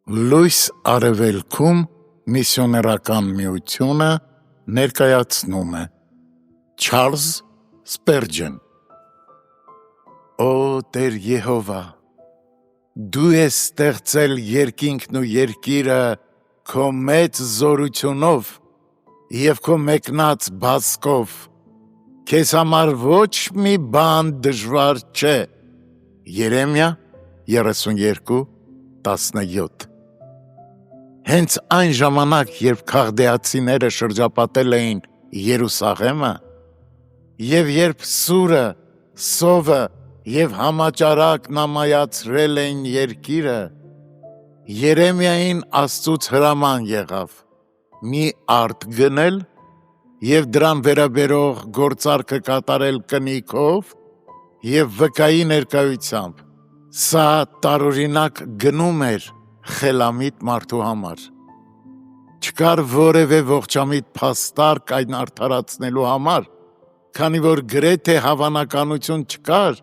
Լույս արևելքում միսիոներական միությունը ներկայացնում է Չարլզ Սպերջեն Օ Տեր Եհովա, դու ես ստեղծել երկինքն ու երկիրը քո մեծ զորությունով և քո մեկնած բազկով, քեզ համար ոչ մի բան դժվար չէ։ Երեմիա 32:17 Հենց այն ժամանակ, երբ քաղդեացիները շրջապատել էին Երուսաղեմը, և երբ սուրը, սովը և համաճարակն ամայացրել էին երկիրը, Երեմիային Աստծուց հրաման եղավ մի արդ գնել և դրան վերաբերող գործարքը կատարել կնիքով և վկայի ներկայությամբ։ Սա տարօրինակ գնում էր խելամիտ մարդու համար։ Չկար որևէ ողջամիտ փաստարկ այն արդարացնելու համար, քանի որ գրեթե հավանականություն չկար,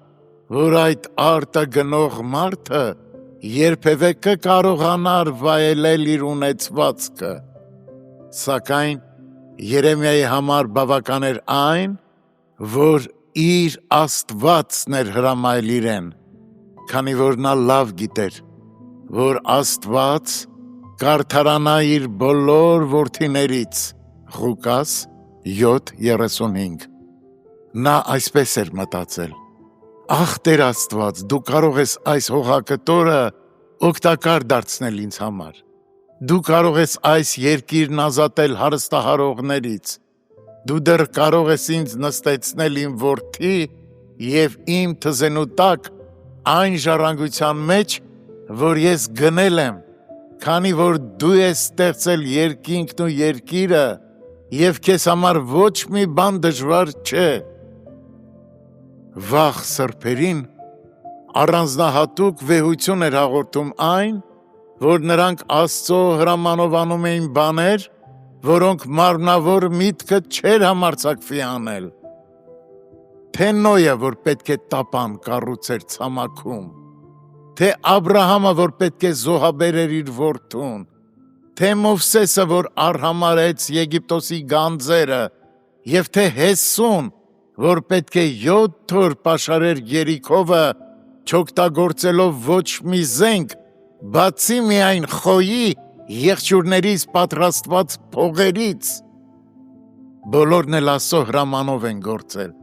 որ այդ արտը գնող մարդը երբևէ կկարողանար վայելել իր ունեցվածքը։ Սակայն Երեմիայի համար բավական էր այն, որ իր Աստվածն էր հրամայել իրեն, քանի որ նա լավ գիտեր, որ Աստված կարդարանա իր բոլոր որդիներից։ Ղուկաս 7:35 Նա այսպես էր մտածել. «Ախ Տեր Աստված, դու կարող ես այս հողակտորը օգտակար դարձնել ինձ համար։ Դու կարող ես այս երկիրն ազատել հարստահարողներից։ Դու դեռ կարող ես ինձ նստեցնել իմ որդի և իմ թզենու տակ այն ժառանգության մեջ, որ ես գնել եմ, քանի որ դու ես ստեղծել երկինքն ու երկիրը և քեզ համար ոչ մի բան դժվար չէ»։ Վաղ սրբերին առանձնահատուկ վեհություն էր հաղորդում այն, որ նրանք Աստծո հրամանով անում էին բաներ, որոնք մարմնավոր միտքը չէր համարձակվի անել։ Թե Նոյը, որ պետք է տապան կառուցեր ցամաքում, թե Աբրահամը, որ պետք է զոհաբերեր իր որդուն, թե Մովսեսը, որ արհամարհեց Եգիպտոսի գանձերը, և թե Հեսուն, որ պետք է 7 օր պաշարեր Երիքովը, չօգտագործելով ոչ մի զենք, բացի միայն խոյի եղջյուրներից պատրաստված փողերից։ Բոլորն էլ Աստծո հրամանով են գործել,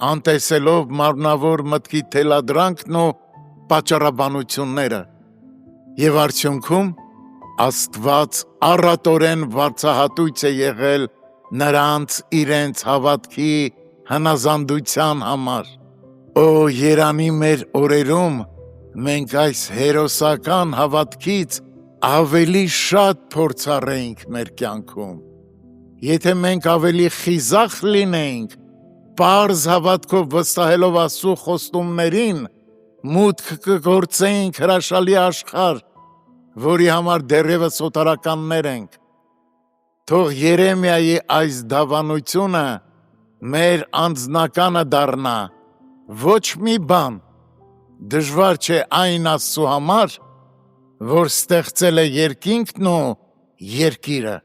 անտեսելով մարմնավոր մտքի թելադրանքն ու պատճառաբանությունները, և արդյունքում Աստված առատորեն վարձահատույց է եղել նրանց իրենց հավատքի հնազանդության համար։ Օ երանի մեր օրերում մենք այս հերոսական հավատքից ավելի շատ փորձառեինք մեր կյանքում։ Եթե մենք ավելի խիզախ լինեինք, պարզ հավատքով վստահելով Աստծո խոստումներին, մուտք կգործեինք հրաշալի աշխարհ, որի համար դեռևս օտարականներ ենք։ Թող Երեմիայի այս դավանությունը մեր անձնականը դառնա. ոչ մի բան դժվար չէ այն Աստծո համար, որ ստեղծել է երկինքն ու երկիրը։